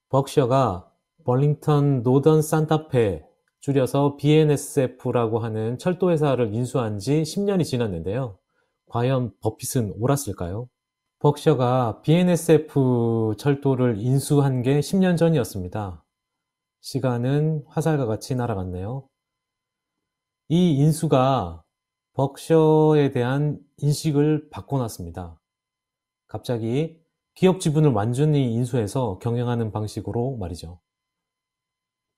벅셔가 벌링턴 노던 산타페, 줄여서 BNSF라고 하는 철도 회사를 인수한 지 10년이 지났는데요. 과연 버핏은 옳았을까요? 벅셔가 BNSF 철도를 인수한 게 10년 전이었습니다. 시간은 화살과 같이 날아갔네요. 이 인수가 벅셔에 대한 인식을 바꿔놨습니다. 갑자기 기업 지분을 완전히 인수해서 경영하는 방식으로 말이죠.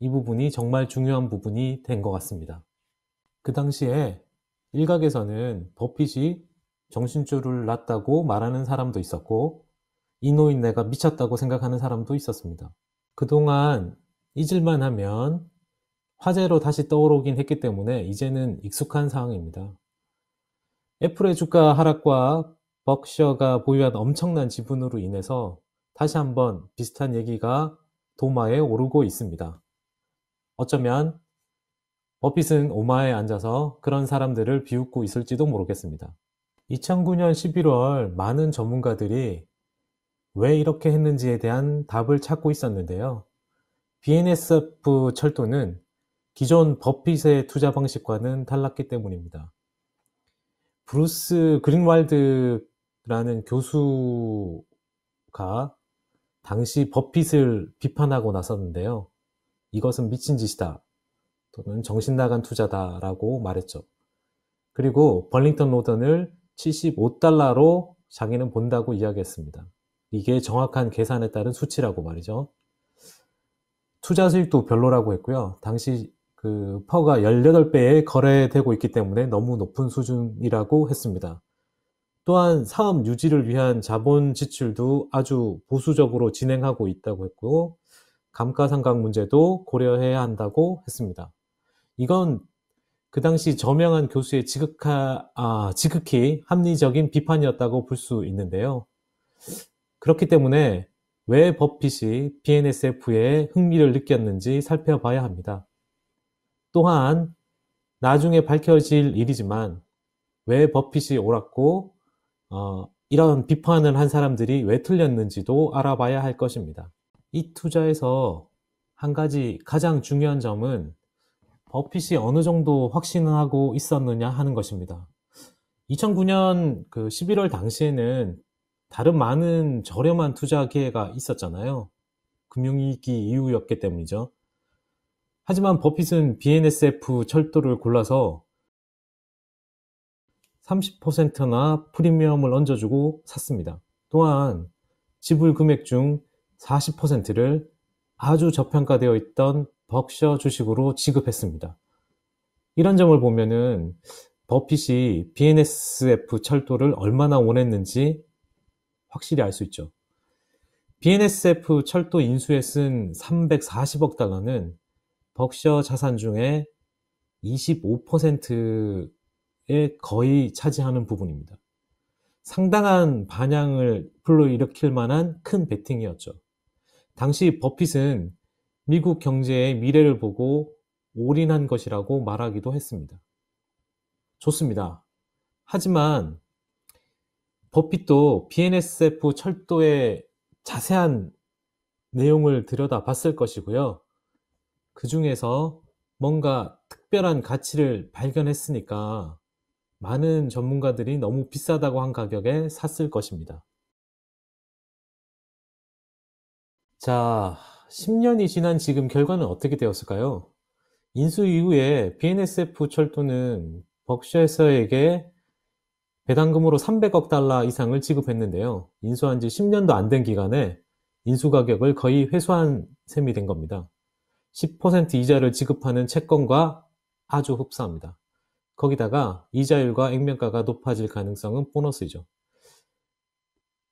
이 부분이 정말 중요한 부분이 된 것 같습니다. 그 당시에 일각에서는 버핏이 정신줄을 놨다고 말하는 사람도 있었고, 이 노인네가 미쳤다고 생각하는 사람도 있었습니다. 그동안 잊을만 하면 화제로 다시 떠오르긴 했기 때문에 이제는 익숙한 상황입니다. 애플의 주가 하락과 벅셔가 보유한 엄청난 지분으로 인해서 다시 한번 비슷한 얘기가 도마에 오르고 있습니다. 어쩌면 버핏은 오마에 앉아서 그런 사람들을 비웃고 있을지도 모르겠습니다. 2009년 11월 많은 전문가들이 왜 이렇게 했는지에 대한 답을 찾고 있었는데요. BNSF 철도는 기존 버핏의 투자 방식과는 달랐기 때문입니다. 브루스 그린왈드라는 교수가 당시 버핏을 비판하고 나섰는데요. 이것은 미친 짓이다, 또는 정신 나간 투자다라고 말했죠. 그리고 벌링턴 노던을 $75로 자기는 본다고 이야기했습니다. 이게 정확한 계산에 따른 수치라고 말이죠. 투자 수익도 별로라고 했고요. 당시 그 퍼가 18배에 거래되고 있기 때문에 너무 높은 수준이라고 했습니다. 또한 사업 유지를 위한 자본 지출도 아주 보수적으로 진행하고 있다고 했고, 감가상각 문제도 고려해야 한다고 했습니다. 이건 그 당시 저명한 교수의 지극히 합리적인 비판이었다고 볼 수 있는데요. 그렇기 때문에 왜 버핏이 BNSF에 흥미를 느꼈는지 살펴봐야 합니다. 또한 나중에 밝혀질 일이지만 왜 버핏이 옳았고 이런 비판을 한 사람들이 왜 틀렸는지도 알아봐야 할 것입니다. 이 투자에서 한 가지 가장 중요한 점은 버핏이 어느 정도 확신하고 있었느냐 하는 것입니다. 2009년 11월 당시에는 다른 많은 저렴한 투자 기회가 있었잖아요. 금융위기 이후였기 때문이죠. 하지만 버핏은 BNSF 철도를 골라서 30%나 프리미엄을 얹어주고 샀습니다. 또한 지불 금액 중 40%를 아주 저평가되어 있던 벅셔 주식으로 지급했습니다. 이런 점을 보면은 버핏이 BNSF 철도를 얼마나 원했는지 확실히 알 수 있죠. BNSF 철도 인수에 쓴 340억 달러는 벅셔 자산 중에 25%에 거의 차지하는 부분입니다. 상당한 반향을 불러일으킬 만한 큰 베팅이었죠. 당시 버핏은 미국 경제의 미래를 보고 올인한 것이라고 말하기도 했습니다. 좋습니다. 하지만 버핏도 BNSF 철도의 자세한 내용을 들여다봤을 것이고요. 그 중에서 뭔가 특별한 가치를 발견했으니까 많은 전문가들이 너무 비싸다고 한 가격에 샀을 것입니다. 자, 10년이 지난 지금 결과는 어떻게 되었을까요? 인수 이후에 BNSF 철도는 벅셔에게 배당금으로 300억 달러 이상을 지급했는데요. 인수한 지 10년도 안 된 기간에 인수 가격을 거의 회수한 셈이 된 겁니다. 10% 이자를 지급하는 채권과 아주 흡사합니다. 거기다가 이자율과 액면가가 높아질 가능성은 보너스이죠.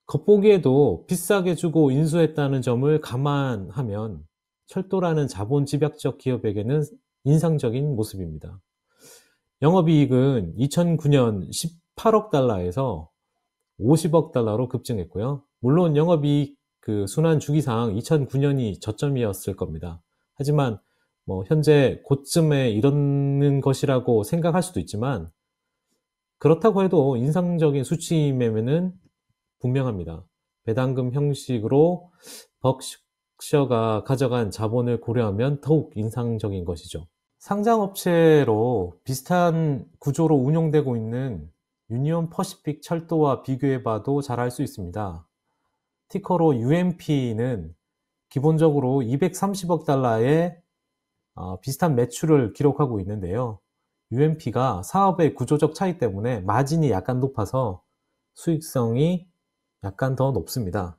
겉보기에도 비싸게 주고 인수했다는 점을 감안하면 철도라는 자본 집약적 기업에게는 인상적인 모습입니다. 영업이익은 2009년 18억 달러에서 50억 달러로 급증했고요. 물론 영업이익 순환 주기상 2009년이 저점이었을 겁니다. 하지만 현재 고점에 이르는 것이라고 생각할 수도 있지만, 그렇다고 해도 인상적인 수치임에는 분명합니다. 배당금 형식으로 벅셔가 가져간 자본을 고려하면 더욱 인상적인 것이죠. 상장업체로 비슷한 구조로 운용되고 있는 유니온 퍼시픽 철도와 비교해봐도 잘 알 수 있습니다. 티커로 UMP는 기본적으로 230억 달러의 비슷한 매출을 기록하고 있는데요. UMP가 사업의 구조적 차이 때문에 마진이 약간 높아서 수익성이 약간 더 높습니다.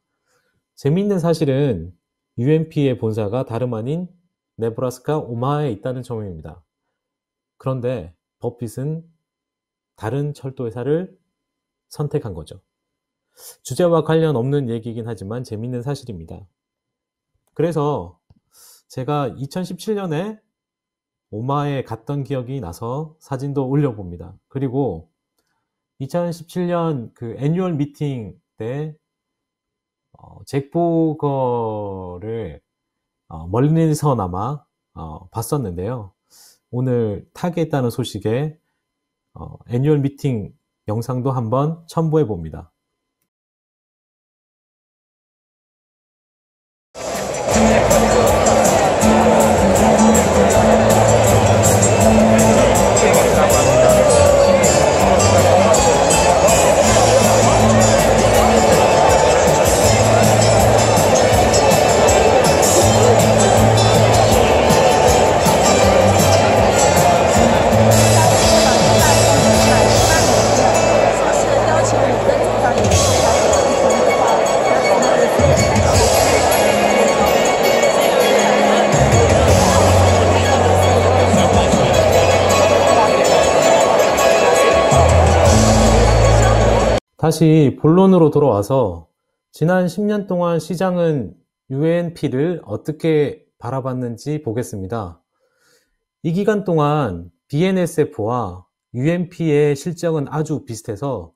재미있는 사실은 UMP의 본사가 다름 아닌 네브라스카 오마하에 있다는 점입니다. 그런데 버핏은 다른 철도회사를 선택한 거죠. 주제와 관련 없는 얘기이긴 하지만 재미있는 사실입니다. 그래서 제가 2017년에 오마에 갔던 기억이 나서 사진도 올려봅니다. 그리고 2017년 그 애뉴얼 미팅 때 잭 보거를 멀리서나마 봤었는데요. 오늘 타게 했다는 소식에 애뉴얼 미팅 영상도 한번 첨부해 봅니다. 다시 본론으로 돌아와서 지난 10년 동안 시장은 UNP를 어떻게 바라봤는지 보겠습니다. 이 기간 동안 BNSF와 UNP의 실적은 아주 비슷해서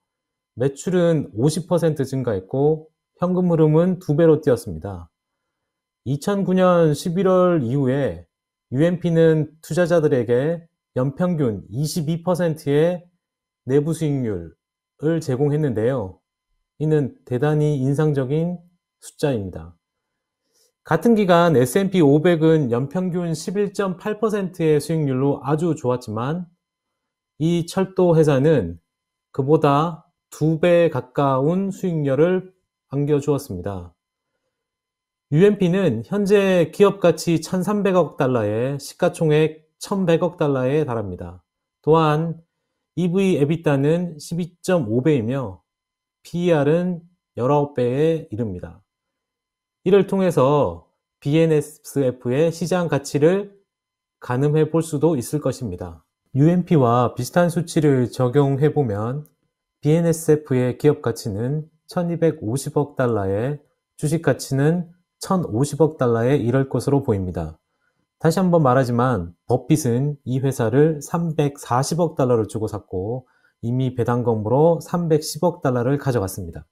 매출은 50% 증가했고 현금 흐름은 2배로 뛰었습니다. 2009년 11월 이후에 UNP는 투자자들에게 연평균 22%의 내부 수익률을 제공했는데요. 이는 대단히 인상적인 숫자입니다. 같은 기간 S&P 500은 연평균 11.8%의 수익률로 아주 좋았지만 이 철도 회사는 그보다 2배 가까운 수익률을 안겨주었습니다. UNP는 현재 기업가치 1,300억 달러에 시가총액 1,100억 달러에 달합니다. 또한 EV EBITDA는 12.5배이며 PER은 19배에 이릅니다. 이를 통해서 BNSF의 시장 가치를 가늠해 볼 수도 있을 것입니다. UNP와 비슷한 수치를 적용해 보면 BNSF의 기업 가치는 1250억 달러에 주식 가치는 1050억 달러에 이를 것으로 보입니다. 다시 한번 말하지만 버핏은 이 회사를 340억 달러를 주고 샀고 이미 배당금으로 310억 달러를 가져갔습니다.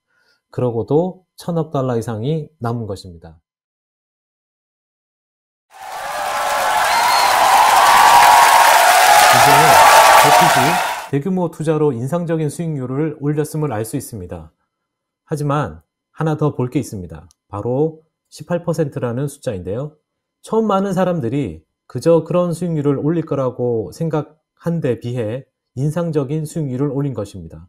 그러고도 1000억 달러 이상이 남은 것입니다. 이제 버핏이 대규모 투자로 인상적인 수익률을 올렸음을 알 수 있습니다. 하지만 하나 더 볼 게 있습니다. 바로 18%라는 숫자인데요. 처음 많은 사람들이 그저 그런 수익률을 올릴 거라고 생각한 데 비해 인상적인 수익률을 올린 것입니다.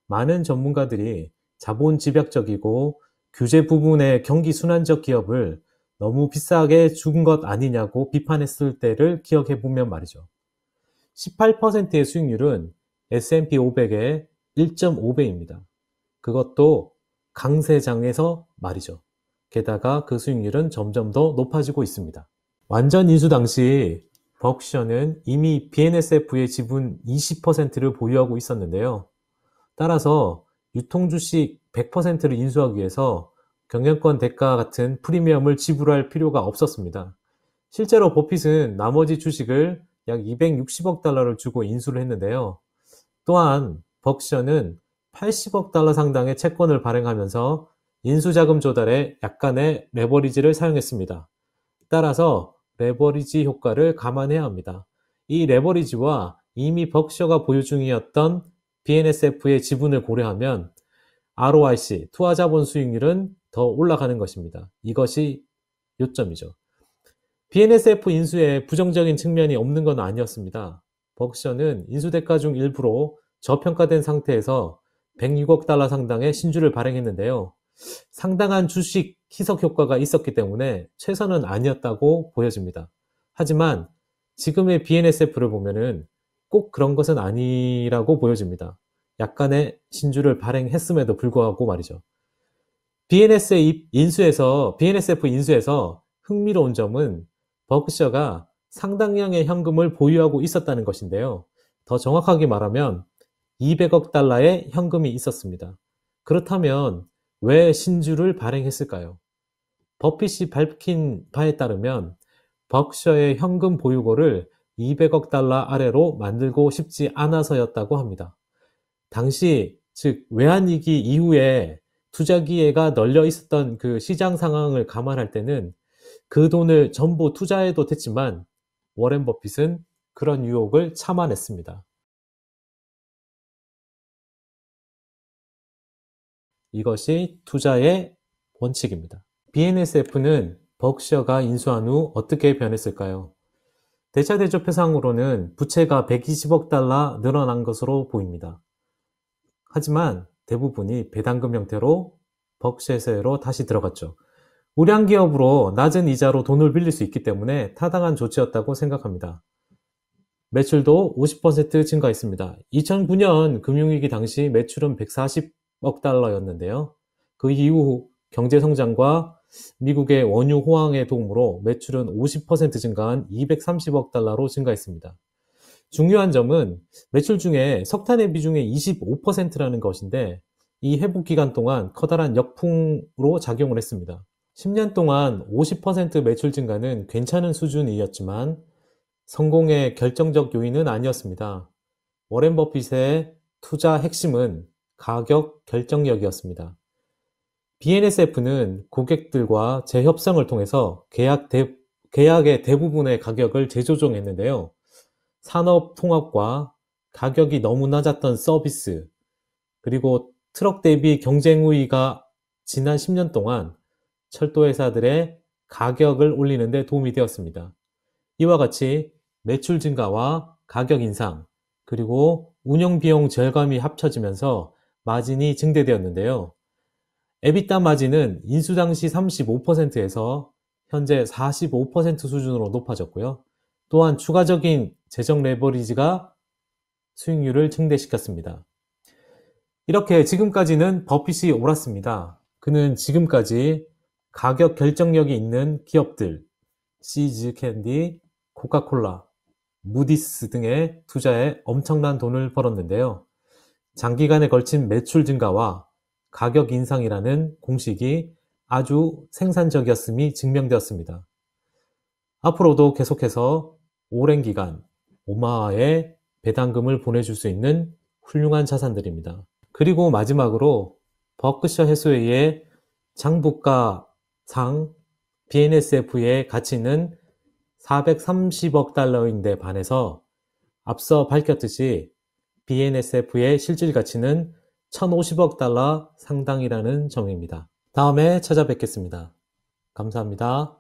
많은 전문가들이 자본 집약적이고 규제 부분의 경기 순환적 기업을 너무 비싸게 준 것 아니냐고 비판했을 때를 기억해 보면 말이죠. 18%의 수익률은 S&P 500의 1.5배입니다. 그것도 강세장에서 말이죠. 게다가 그 수익률은 점점 더 높아지고 있습니다. 완전 인수 당시 버크셔는 이미 BNSF의 지분 20%를 보유하고 있었는데요. 따라서 유통주식 100%를 인수하기 위해서 경영권 대가 같은 프리미엄을 지불할 필요가 없었습니다. 실제로 버핏은 나머지 주식을 약 260억 달러를 주고 인수를 했는데요. 또한 버크셔는 80억 달러 상당의 채권을 발행하면서 인수자금 조달에 약간의 레버리지를 사용했습니다. 따라서 레버리지 효과를 감안해야 합니다. 이 레버리지와 이미 버크셔가 보유 중이었던 BNSF의 지분을 고려하면 ROIC, 투하자본 수익률은 더 올라가는 것입니다. 이것이 요점이죠. BNSF 인수에 부정적인 측면이 없는 건 아니었습니다. 벅셔는 인수 대가 중 일부로 저평가된 상태에서 106억 달러 상당의 신주를 발행했는데요. 상당한 주식 희석 효과가 있었기 때문에 최선은 아니었다고 보여집니다. 하지만 지금의 BNSF를 보면은 꼭 그런 것은 아니라고 보여집니다. 약간의 신주를 발행했음에도 불구하고 말이죠. BNSF 인수에서 흥미로운 점은 버크셔가 상당량의 현금을 보유하고 있었다는 것인데요. 더 정확하게 말하면 200억 달러의 현금이 있었습니다. 그렇다면 왜 신주를 발행했을까요? 버핏이 밝힌 바에 따르면 버크셔의 현금 보유고를 200억 달러 아래로 만들고 싶지 않아서였다고 합니다. 당시, 즉 외환위기 이후에 투자 기회가 널려 있었던 그 시장 상황을 감안할 때는 그 돈을 전부 투자해도 됐지만 워렌 버핏은 그런 유혹을 참아냈습니다. 이것이 투자의 원칙입니다. BNSF는 버크셔가 인수한 후 어떻게 변했을까요? 대차대조표상으로는 부채가 120억 달러 늘어난 것으로 보입니다. 하지만 대부분이 배당금 형태로 버크셔에로 다시 들어갔죠. 우량 기업으로 낮은 이자로 돈을 빌릴 수 있기 때문에 타당한 조치였다고 생각합니다. 매출도 50% 증가했습니다. 2009년 금융위기 당시 매출은 140억 달러였는데요. 그 이후 경제 성장과 미국의 원유 호황의 도움으로 매출은 50% 증가한 230억 달러로 증가했습니다. 중요한 점은 매출 중에 석탄의 비중이 25%라는 것인데 이 회복 기간 동안 커다란 역풍으로 작용을 했습니다. 10년 동안 50% 매출 증가는 괜찮은 수준이었지만 성공의 결정적 요인은 아니었습니다. 워렌 버핏의 투자 핵심은 가격 결정력이었습니다. BNSF는 고객들과 재협상을 통해서 계약의 대부분의 가격을 재조정했는데요. 산업 통합과 가격이 너무 낮았던 서비스, 그리고 트럭 대비 경쟁 우위가 지난 10년 동안 철도회사들의 가격을 올리는 데 도움이 되었습니다. 이와 같이 매출 증가와 가격 인상, 그리고 운영 비용 절감이 합쳐지면서 마진이 증대되었는데요. 에비타 마진은 인수 당시 35%에서 현재 45% 수준으로 높아졌고요. 또한 추가적인 재정 레버리지가 수익률을 증대시켰습니다. 이렇게 지금까지는 버핏이 옳았습니다. 그는 지금까지 가격 결정력이 있는 기업들, 시즈 캔디, 코카콜라, 무디스 등의 투자에 엄청난 돈을 벌었는데요. 장기간에 걸친 매출 증가와 가격 인상이라는 공식이 아주 생산적이었음이 증명되었습니다. 앞으로도 계속해서 오랜 기간 오마하에 배당금을 보내줄 수 있는 훌륭한 자산들입니다. 그리고 마지막으로 버크셔 해소웨이의 장부가상 BNSF의 가치는 430억 달러인데 반해서 앞서 밝혔듯이 BNSF의 실질 가치는 1,050억 달러 상당이라는 점입니다. 다음에 찾아뵙겠습니다. 감사합니다.